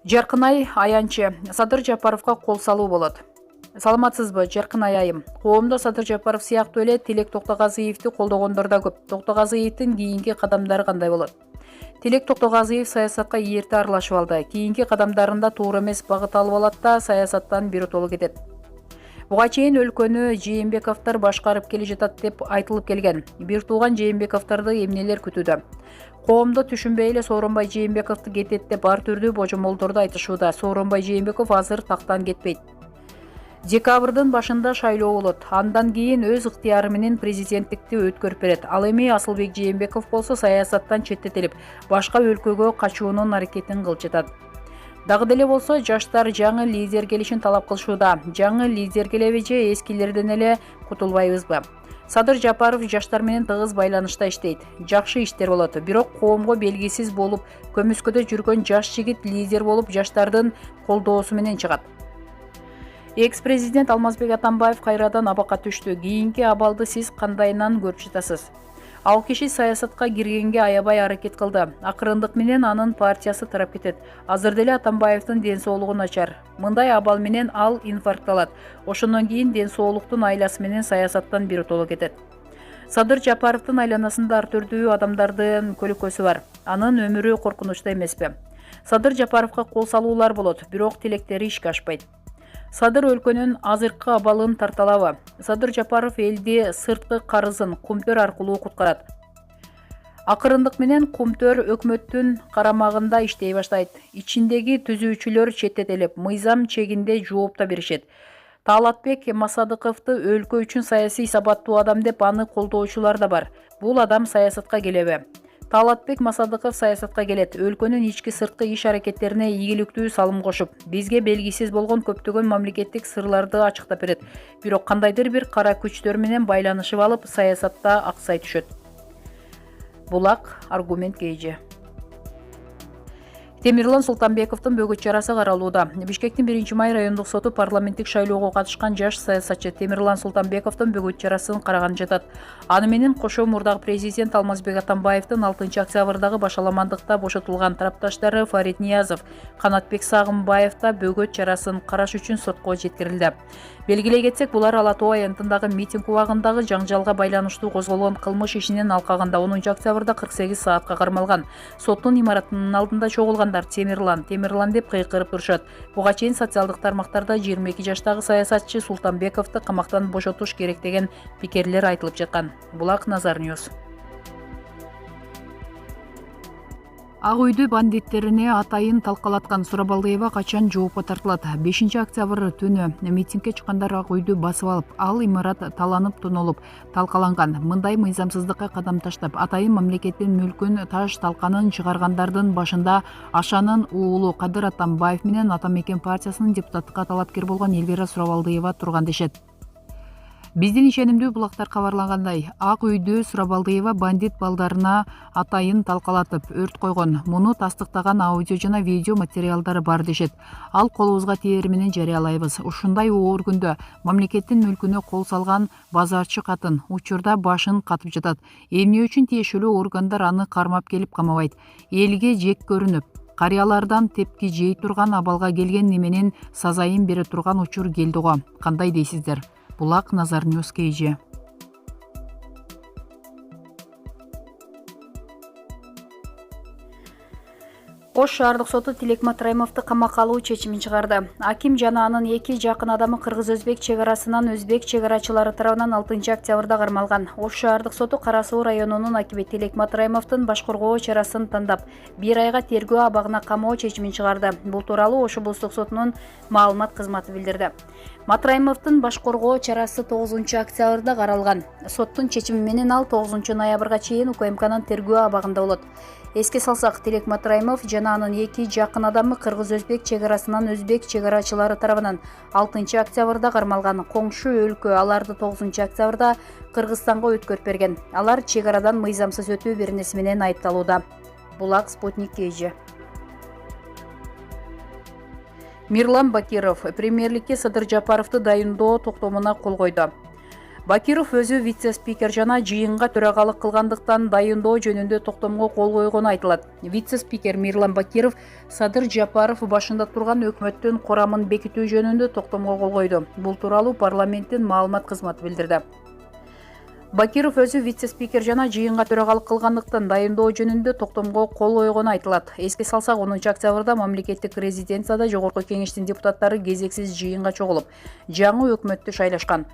Жаркынай аянчы Садыр Жапаровга кол салуу болот. Саламатсызбы, Жаркынай айым. Коомдо Садыр Жапаров сыяктуу эле Тилек Токтогазыевди колдогондор да көп. Токтогазыевдин кийинки кадамдары кандай болот? Тилек Токтогазыев саясатка эрте аралашып алды. Кийинки кадамдарында туура эмес багыт алып алат да саясаттан биротоло кетет. Буга чейин өлкөнү Жээнбековдор башкарып келе жатат деп айтылып келген. Бир тууган Жээнбековдорду эмнелер күтүүдө? Коомдо түшүнбөй эле Сооронбай Жээнбековду кетет деп ар түрдүү божомолдорду айтышууда. Сооронбай Жээнбеков азыр тактан кетпейт. Декабрдын башында шайлоо болот. Андан кийин өз ыктыяры менен президенттикти өткөрүп берет. Ал эми Асылбек Жээнбеков болсо саясаттан четтетилип, башка өлкөгө качуунун аракетин кылып жатат. Дагы деле болсо жаштар жаңы лидер келишин талап кылышууда. Жаңы лидер келеби же эскилерден эле кутулбайбызбы? Садыр Жапаров жаштар менен тыгыз байланышта иштейт. Жакшы иштер болот. Бирок коомго белгисиз болуп, көмүскөдө жүргөн жаш жигит лидер болуп жаштардын колдоосу менен чыгат. Экс-президент Алмазбек Атамбаев кайрадан абакка түштү. Кийинки абалды сиз кандайынан көрүп жатасыз? Ал киши саясатка киргенге аябай аракет кылды. Акырындык менен анын партиясы тарап кетет. Азыр деле Атамбаевдин ден соолугу начар. Мындай абал менен ал инфаркт алат. Ошондон кийин ден соолуктун айласы менен саясаттан биротоло кетет. Садыр Жапаровдун айланасында ар түрдүү адамдардын көлөкөсү бар. Анын өмүрү коркунучта эмеспи? Садыр Жапаровго кол салуулар болот, бирок тилектери ишке ашпайт. Садыр өлкөнүн азыркы абалын тарталабы? Садыр Жапаров элди сырткы карызын Кумтөр аркылуу куткарат. Акырындык менен Кумтөр өкмөттүн карамагында иштей баштайт. Ичиндеги түзүүчүлөр четтетилип, мыйзам чегинде жооп да беришет. Таалатбек Масадыковду өлкө үчүн саясий сабаттуу адам деп аны колдоочулар да бар. Бул адам саясатка келеби? Таалатбек Масадыков саясатка келет. Өлкөнүн ички сырткы иш аракеттерине ийгиликтүү салым кошуп, бизге белгисиз болгон көптөгөн мамлекеттик сырларды ачыктап берет. Бирок кандайдыр бир кара күчтөр менен байланышып алып, саясатта аксай түшөт. Булак аргумент кейжи. Темирлан Султанбековдун бөгөт чарасы каралууда. Бишкектин 1-май райондук соту парламенттик шайлоого катышкан жаш саясатчы Темирлан Султанбековдун бөгөт чарасын караган жатат. Аны менен кошо мурдагы президент Алмазбек Атамбаевдин 6 октябрдагы башаламандыкта бошотулган тарапташтары Фарид Ниязов, Канатбек Сагынбаев да бөгөт чарасын караш үчүн сотко жеткирилди. Белгилей кетсек, булар Ала Тоо аянтындагы митинг убагындагы жаңжалга байланыштуу козголгон кылмыш ишинин алкагында 10 октябрда 48 саатка кармалган. Соттун имаратынын алдында чогулгандар Темирлан деп кыйкырып турушат. Буга чейин социалдык тармактарда 22 жаштагы саясатчы Султанбековду камактан бошотуш керек деген пикирлер айтылып жаткан. Булак Назар Ньюс. Ак үйдү бандиттерине атайын талкалаткан Сурабалдыева качан жоопко тартылат? 5 октябрь түнү митингге чыккандар Ак үйдү басып алып, ал имарат таланып тонолуп, талкаланган. Мындай мыйзамсыздыкка кадам таштап, атайын мамлекеттин мүлкүн таш талканын чыгаргандардын башында Ашанын уулу Кадыр Атамбаев менен Атамекен партиясынын депутаттыкка талапкер болгон Элвира Сурабалдыева турган дешет. Биздин ишенимдүү булактар кабарлагандай, Ак үйдү Сурабалдыева бандит балдарына атайын талкалатып, өрт койгон. Муну тастыктаган аудио жана видео материалдары бар дешет. Ал колубузга тиери менен жарыялайбыз. Ушундай оор күндө мамлекеттин мүлкүнө кол салган базарчы катын учурда башын катып жатат. Эмне үчүн тиешелүү органдар аны кармап келип камабайт? Элге жек көрүнүп, карыялардан тепки жей турган абалга келген неменен сазайын бере турган учур келди го. Кандай дейсиздер? Булак Назар Ньюс кейжи. Ош шаардык соту Тилек Матраимовду камакка алуу чечимин чыгарды. Аким жана анын 2 жакын адамы кыргыз-өзбек чек арасынан өзбек чек арачылары тарабынан 6 октябрда кармалган. Ош шаардык соту Кара Суу районунун акими Тилек Матраимовдун баш коргоо чарасын тандап, 1 айга тергөө абагына камоо чечимин чыгарды. Бул тууралуу Ош облустук сотунун маалымат кызматы билдирди. Матраимовдун баш коргоо чарасы 9 октябрда каралган. Соттун чечими менен ал 9 ноябрга чейин УКМКнын тергөө абагында болот. Эске салсак, Тилек Матраимов жана анын 2 жакын адамы кыргыз-өзбек чек арасынан өзбек чек арачылары тарабынан 6 октябрда кармалган. Коңшу өлкө аларды 9 октябрда Кыргызстанга өткөрүп берген. Алар чек арадан мыйзамсыз өтүү беренеси менен айыпталууда. Булак Спутник кейжи. Мирлан Бакиров премьерликке Садыр Жапаровду дайындоо токтомуна кол койду. Бакиров өзү вице-спикер жана жыйынга төрагалык кылгандыктан дайындоо жөнүндө токтомго кол койгону айтылат. Вице-спикер Мирлан Бакиров Садыр Жапаров башында турган өкмөттүн курамын бекитүү жөнүндө токтомго кол койду. Бул тууралуу парламенттин маалымат кызматы билдирди. Бакиров өзү вице-спикер жана жыйынга төрагалык кылгандыктан дайындоо жөнүндө токтомго кол койгону айтылат. Эске салсак, 10 октябрда мамлекеттик резиденцияда Жогорку Кеңештин депутаттары кезексиз жыйынга чогулуп, жаңы өкмөттү шайлашкан.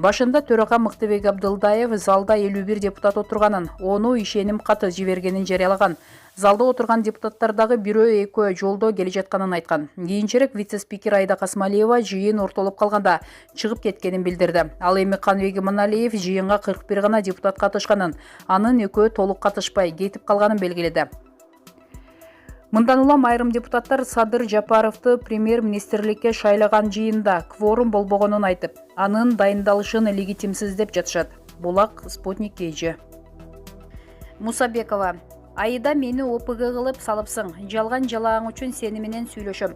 Башында төрага Мыктыбек Абдылдаев залда 51 депутат отурганын, onu ишеним каты жибергенин жарыялаган. Залда отурган депутаттар дагы бирөө-экөө жолдо келе жатканын айткан. Кийинчерээк вице-спикер Айда Касмалиева жыйын ортолуп калганда чыгып кеткенин билдирди. Ал эми Каныбек Иманалиев жыйынга 41 гана депутат катышканын, анын экөө толук катышпай кетип калганын белгиледи. Мындан улам айрым депутаттар Садыр Жапаровду премьер-министрликке шайлаган жыйында кворум болбогонун айтып, анын дайындалышын легитимсиз деп жатышат. Булак Спутник KG. Мусабекова: Айда мени ОПГ кылып салыпсың, жалган жалааң үчүн сени менен сүйлөшөм.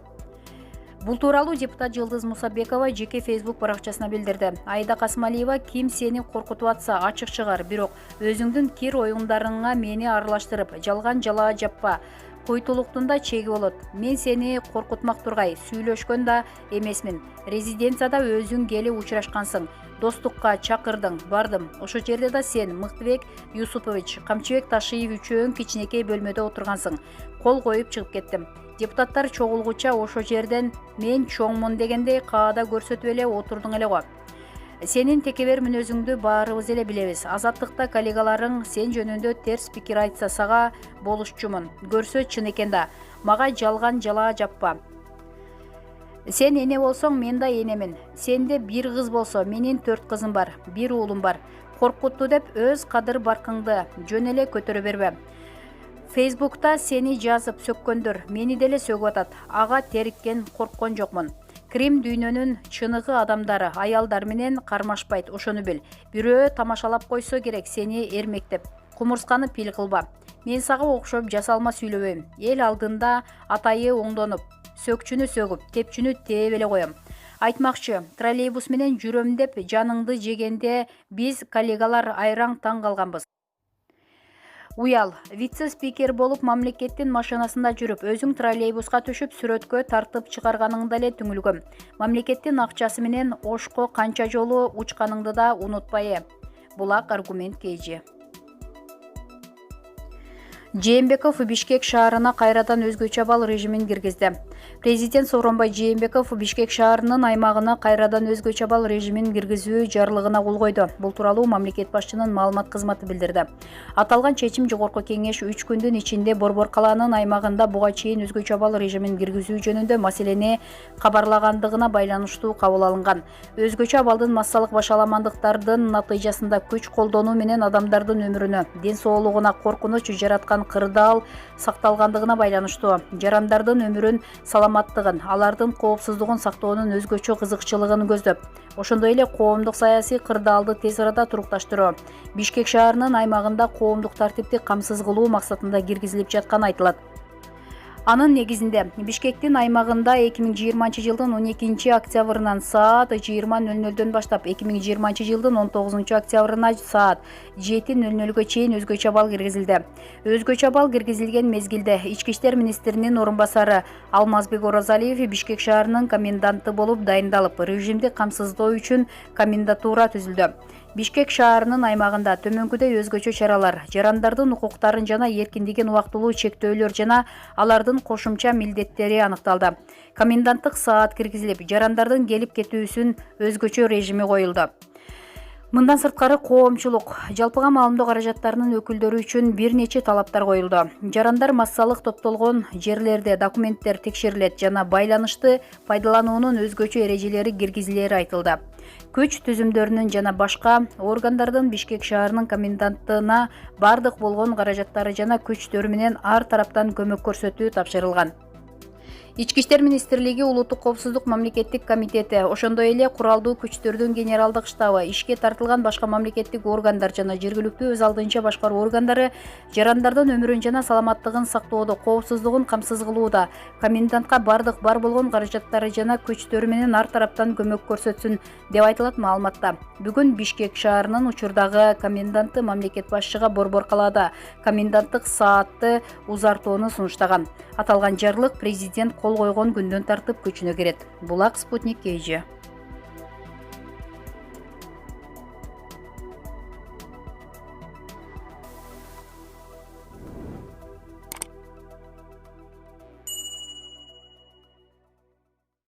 Бул тууралуу депутат Жылдыз Мусабекова жеке Facebook баракчасына билдирди. Айда Касмалиева: ким сени коркутуп атса ачык чыгар, бирок өзүңдүн кир оюңдарыңа мени аралаштырып, жалган жалаа жаппа. Койтулуктун да чеги болот. Мен сени коркутмак тургай, сүйлөшкөн да эмесмин. Резиденцияда өзүң келип учурашкансың. Достукка чакырдың, бардым. Ошо жерде да сен, Мыктыбек Юсупович, Камчыбек Ташиев үчөөң кичинекей бөлмөдө отургансың. Кол коюп чыгып кеттим. Депутаттар чогулгуча ошо жерден мен чоңмун дегендей каада көрсөтүп эле отурдуң эле го. Сенин текебер мүнөзүңдү баарыбыз эле билебиз. Азаттыкта коллегаларың сен жөнүндө терс пикир айтса сага болушчумун. Көрсө чын экен да. Мага жалган жалаа жаппа. Сен эне болсоң, мен да энемин. Сенде бир кыз болсо, менин 4 кызым бар, бир уулум бар. Коркутту деп өз кадыр баркыңды жөн эле көтөрө бербе. Фейсбукта сени жазып сөккөндөр мени деле сөгүп атат. Ага териккен, корккон жокмун. Крим дүйнөнүн чыныгы адамдары, аялдар менен кармашпайт, ошону бил. Бирөө тамашалап койсо керек сени эрмектеп. Кумурсканы пил кылба. Мен сага окшоп жасалма сүйлөбөйм. Эл алдында атайы оңдонуп, сөкчүнү сөгүп, тепчүнү тээп эле коем. Айтмакчы, троллейбус менен жүрөм деп жаныңды жегенде биз коллегалар айраң таң калганбыз. Уял, вице-спикер болуп мамлекеттин машинасында жүрүп, өзүң троллейбуска түшүп, сүрөткө тартып чыгарганыңда эле түңүлгөм. Мамлекеттин акчасы менен Ошко канча жолу учканыңды да унутпай. Булак Аргумент KG. Жээнбеков Бишкек шаарына кайрадан өзгөчө абал режимин киргизди. Президент Сооронбай Жээнбеков Бишкек шаарынын аймагына кайрадан өзгөчө абал режимин киргизүү жарлыгына кол койду. Бул тууралуу мамлекет башчынын маалымат кызматы билдирди. Аталган чечим Жогорку Кеңеш 3 күндүн ичинде Борбор калаанын аймагында буга чейин өзгөчө абал режимин киргизүү жөнүндө маселени кабарлагандыгына байланыштуу кабыл алынган. Өзгөчө абалдын массалык башаламандыктардын натыйжасында күч колдонуу менен адамдардын өмүрүнө, ден соолугуна коркунуч жараткан кырдаал сакталгандыгына байланыштуу. Жарандардын өмүрүн, саламаттыгын, алардын коопсуздугун сактоонун өзгөчө кызыкчылыгын көздөп, ошондой эле коомдук саясий кырдаалды тез арада турукташтыруу, Бишкек шаарынын аймагында коомдук тартипти камсыз кылуу максатында киргизилип жатканы айтылат. Анын негизинде Бишкектин аймагында 2020 жылдын 12 октябрынан саат 20:00 баштап 2020 жылдын 19 октябрына саат 7:00 чейин өзгөчө абал киргизилди. Өзгөчө абал киргизилген мезгилде Ички иштер министринин орун басары Алмазбек Оразалиев Бишкек шаарынын коменданты болуп дайындалып, режимди камсыздоо үчүн комендатура түзүлдү. Бишкек шаарынын аймагында төмөнкүдөй өзгөчө чаралар, жарандардын укуктарын жана эркиндигин убактылуу чектөөлөр жана алардын кошумча милдеттери аныкталды. Коменданттык саат киргизилип, жарандардын келип кетүүсүн өзгөчө режими коюлду. Мындан сырткары коомчулук, жалпыга маалымдоо каражаттарынын өкүлдөрү үчүн бир нече талаптар коюлду. Жарандар массалык топтолгон жерлерде документтер текшерилет жана байланышты пайдалануунун өзгөчө эрежелери киргизилери айтылды. Күч түзүмдөрүнүн жана башка органдардын Бишкек шаарынын комендантына бардык болгон каражаттары жана күчтөрү менен ар тараптан көмөк көрсөтүү тапшырылган. Ички иштер министрлиги улуттук коопсуздук мамлекеттик комитети, ошондой эле куралдуу күчтөрдүн генералдык штабы, ишке тартылган башка мамлекеттик органдар жана жергиликтүү өз алдынча башкаруу органдары жарандардын өмүрүн жана саламаттыгын сактоодо, коопсуздугун камсыз кылууда, комендантка бардык бар болгон каражаттары жана күчтөрү менен ар тараптан көмөк көрсөтсүн деп айтылат маалыматта. Бүгүн Бишкек шаарынын учурдагы коменданты мамлекет башчыга Борбор калаада коменданттык саатты узартууну сунуштаган. Аталган жарлык президент кол койгон күндөн тартып күчүнө кирет. Булак Спутник KG.